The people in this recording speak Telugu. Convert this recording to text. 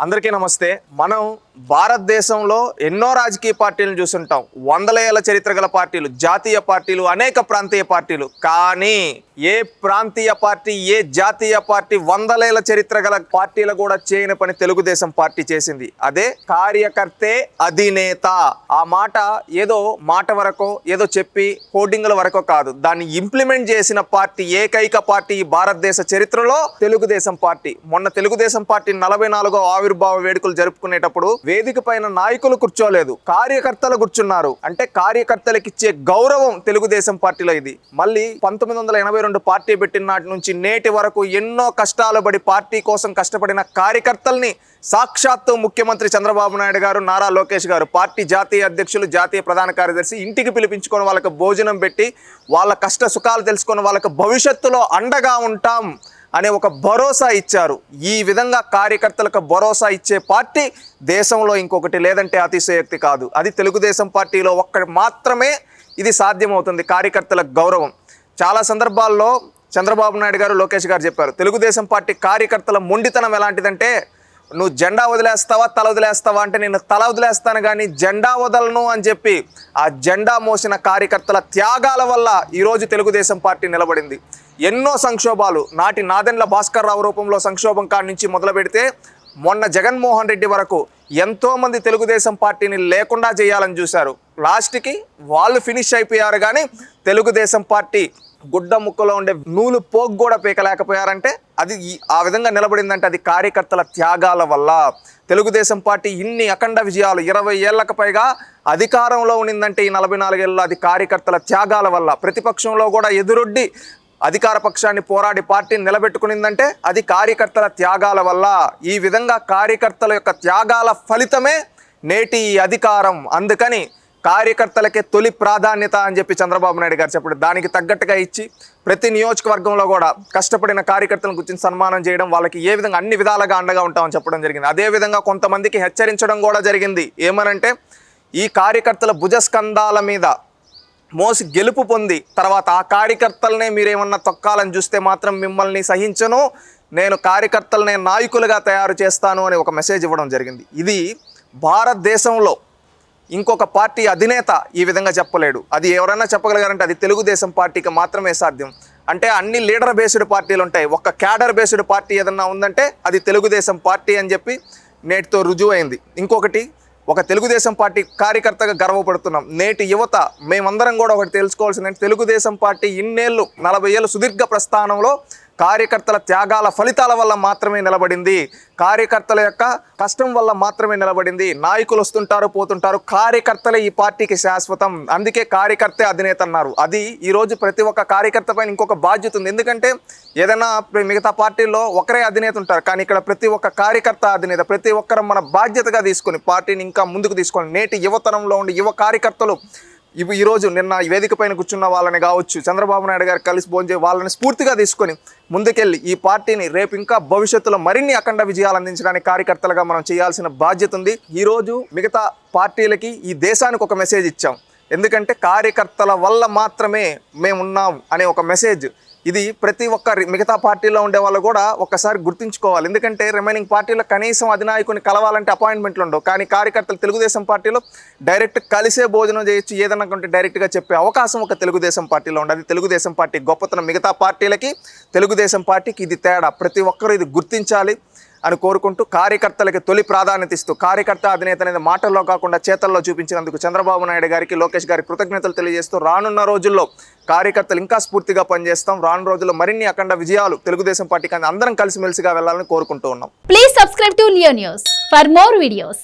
అందరికీ నమస్తే. మనం భారతదేశంలో ఎన్నో రాజకీయ పార్టీలను చూస్తుంటాం. వందల ఏళ్ల చరిత్ర గల పార్టీలు, జాతీయ పార్టీలు, అనేక ప్రాంతీయ పార్టీలు. కానీ ఏ ప్రాంతీయ పార్టీ, ఏ జాతీయ పార్టీ వందలేళ్ల చరిత్ర గల పార్టీలు కూడా చేయని పని తెలుగుదేశం పార్టీ చేసింది. అదే కార్యకర్తే అధినేత. ఆ మాట ఏదో మాట వరకో ఏదో చెప్పి హోర్డింగ్ల వరకో కాదు, దాన్ని ఇంప్లిమెంట్ చేసిన పార్టీ, ఏకైక పార్టీ భారతదేశ చరిత్రలో తెలుగుదేశం పార్టీ. మొన్న తెలుగుదేశం పార్టీ 44వ ఆవిర్భావ వేడుకలు జరుపుకునేటప్పుడు వేదిక పైన నాయకులు కూర్చోలేదు, కార్యకర్తలు కూర్చున్నారు. అంటే కార్యకర్తలకు ఇచ్చే గౌరవం తెలుగుదేశం పార్టీలో ఇది. మళ్ళీ 1982 పార్టీ పెట్టిన నాటి నుంచి నేటి వరకు ఎన్నో కష్టాలు పడి పార్టీ కోసం కష్టపడిన కార్యకర్తల్ని సాక్షాత్తు ముఖ్యమంత్రి చంద్రబాబు నాయుడు గారు, నారా లోకేష్ గారు, పార్టీ జాతీయ అధ్యక్షులు, జాతీయ ప్రధాన కార్యదర్శి ఇంటికి పిలిపించుకొని వాళ్ళకి భోజనం పెట్టి వాళ్ళ కష్ట సుఖాలు తెలుసుకొని వాళ్ళకి భవిష్యత్తులో అండగా ఉంటాం అనే ఒక భరోసా ఇచ్చారు. ఈ విధంగా కార్యకర్తలకు భరోసా ఇచ్చే పార్టీ దేశంలో ఇంకొకటి లేదంటే అతిశయోక్తి కాదు. అది తెలుగుదేశం పార్టీలో ఒక్కటి మాత్రమే ఇది సాధ్యమవుతుంది, కార్యకర్తలకు గౌరవం. చాలా సందర్భాల్లో చంద్రబాబు నాయుడు గారు, లోకేష్ గారు చెప్పారు, తెలుగుదేశం పార్టీ కార్యకర్తల మొండితనం ఎలాంటిదంటే, నువ్వు జెండా వదిలేస్తావా తల వదిలేస్తావా అంటే నేను తల వదిలేస్తాను కానీ జెండా వదలను అని చెప్పి ఆ జెండా మోసిన కార్యకర్తల త్యాగాల వల్ల ఈరోజు తెలుగుదేశం పార్టీ నిలబడింది. ఎన్నో సంక్షోభాలు, నాటి నాదెండ్ల భాస్కర్ రావు రూపంలో సంక్షోభం కాడి నుంచి మొదలు పెడితే మొన్న జగన్మోహన్ రెడ్డి వరకు ఎంతోమంది తెలుగుదేశం పార్టీని లేకుండా చేయాలని చూశారు. లాస్ట్కి వాళ్ళు ఫినిష్ అయిపోయారు కానీ తెలుగుదేశం పార్టీ గుడ్డ ముక్కలో ఉండే నూలు పోగు కూడా పీకలేకపోయారంటే అది ఆ విధంగా నిలబడిందంటే అది కార్యకర్తల త్యాగాల వల్ల. తెలుగుదేశం పార్టీ ఇన్ని అఖండ విజయాలు 20 ఏళ్లకు పైగా అధికారంలో ఉండిందంటే ఈ 44 ఏళ్ళలో అది కార్యకర్తల త్యాగాల వల్ల. ప్రతిపక్షంలో కూడా ఎదురొడ్డి అధికార పక్షాన్ని పోరాడి పార్టీని నిలబెట్టుకునిందంటే అది కార్యకర్తల త్యాగాల వల్ల. ఈ విధంగా కార్యకర్తల యొక్క త్యాగాల ఫలితమే నేటి అధికారం. అందుకని కార్యకర్తలకే తొలి ప్రాధాన్యత అని చెప్పి చంద్రబాబు నాయుడు గారు చెప్పడం, దానికి తగ్గట్టుగా ఇచ్చి ప్రతి నియోజకవర్గంలో కూడా కష్టపడిన కార్యకర్తలను గురించి సన్మానం చేయడం, వాళ్ళకి ఏ విధంగా అన్ని విధాలుగా అండగా ఉంటామని చెప్పడం జరిగింది. అదేవిధంగా కొంతమందికి హెచ్చరించడం కూడా జరిగింది. ఏమనంటే, ఈ కార్యకర్తల భుజస్కంధాల మీద మోసి గెలుపు పొంది తర్వాత ఆ కార్యకర్తలనే మీరేమన్నా తొక్కాలని చూస్తే మాత్రం మిమ్మల్ని సహించను, నేను కార్యకర్తలనే నాయకులుగా తయారు చేస్తాను అని ఒక మెసేజ్ ఇవ్వడం జరిగింది. ఇది భారతదేశంలో ఇంకొక పార్టీ అధినేత ఈ విధంగా చెప్పలేడు. అది ఎవరైనా చెప్పగలిగారంటే అది తెలుగుదేశం పార్టీకి మాత్రమే సాధ్యం. అంటే అన్ని లీడర్ బేస్డ్ పార్టీలు ఉంటాయి, ఒక క్యాడర్ బేస్డ్ పార్టీ ఏదన్నా ఉందంటే అది తెలుగుదేశం పార్టీ అని చెప్పి నేటితో రుజువైంది. ఇంకొకటి, ఒక తెలుగుదేశం పార్టీ కార్యకర్తగా గర్వపడుతున్నాం. నేటి యువత మేమందరం కూడా ఒకటి తెలుసుకోవాల్సిందంటే, తెలుగుదేశం పార్టీ ఇన్నేళ్ళు 40 ఏళ్ళు సుదీర్ఘ ప్రస్థానంలో కార్యకర్తల త్యాగాల ఫలితాల వల్ల మాత్రమే నిలబడింది, కార్యకర్తల యొక్క కష్టం వల్ల మాత్రమే నిలబడింది. నాయకులు వస్తుంటారు పోతుంటారు, కార్యకర్తలే ఈ పార్టీకి శాశ్వతం. అందుకే కార్యకర్తే అధినేత అన్నారు. అది ఈరోజు ప్రతి ఒక్క కార్యకర్త పైన ఇంకొక బాధ్యత ఉంది. ఎందుకంటే ఏదైనా మిగతా పార్టీల్లో ఒకరే అధినేత ఉంటారు, కానీ ఇక్కడ ప్రతి ఒక్క కార్యకర్త అధినేత. ప్రతి ఒక్కరు మన బాధ్యతగా తీసుకొని పార్టీని ఇంకా ముందుకు తీసుకొని నేటి యువతరంలో ఉండి యువ కార్యకర్తలు ఈరోజు నిన్న వేదిక పైన కూర్చున్న వాళ్ళని కావచ్చు, చంద్రబాబు నాయుడు గారు కలిసి భోంచే వాళ్ళని స్ఫూర్తిగా తీసుకొని ముందుకెళ్ళి ఈ పార్టీని రేపు ఇంకా భవిష్యత్తులో మరిన్ని అఖండ విజయాలు అందించడానికి కార్యకర్తలుగా మనం చేయాల్సిన బాధ్యత ఉంది. ఈరోజు మిగతా పార్టీలకి ఈ దేశానికి ఒక మెసేజ్ ఇచ్చాం. ఎందుకంటే కార్యకర్తల వల్ల మాత్రమే మేమున్నాం అనే ఒక మెసేజ్. ఇది ప్రతి ఒక్క మిగతా పార్టీలో ఉండే వాళ్ళు కూడా ఒక్కసారి గుర్తుంచుకోవాలి. ఎందుకంటే రిమైనింగ్ పార్టీలో కనీసం అధినాయకుని కలవాలంటే అపాయింట్మెంట్లు ఉండవు, కానీ కార్యకర్తలు తెలుగుదేశం పార్టీలో డైరెక్ట్ కలిసే భోజనం చేయొచ్చు, ఏదన్నా కొంటే డైరెక్ట్గా చెప్పే అవకాశం ఒక తెలుగుదేశం పార్టీలో ఉండదు. అది తెలుగుదేశం పార్టీ గొప్పతనం. మిగతా పార్టీలకి తెలుగుదేశం పార్టీకి ఇది తేడా. ప్రతి ఒక్కరూ ఇది గుర్తించాలి అని కోరుకుంటూ కార్యకర్తలకి తొలి ప్రాధాన్యత ఇస్తూ కార్యకర్త అధినేత అనేది మాటల్లో కాకుండా చేతల్లో చూపించినందుకు చంద్రబాబు నాయుడు గారికి, లోకేష్ గారికి కృతజ్ఞతలు తెలియజేస్తూ రానున్న రోజుల్లో కార్యకర్తలు ఇంకా స్ఫూర్తిగా పనిచేస్తాం. రానున్న రోజుల్లో మరిన్ని అఖండ విజయాలు తెలుగుదేశం పార్టీకి అందరం కలిసిమెలిసిగా వెళ్ళాలని కోరుకుంటూ ఉన్నాం. Please subscribe to Leo news for more videos.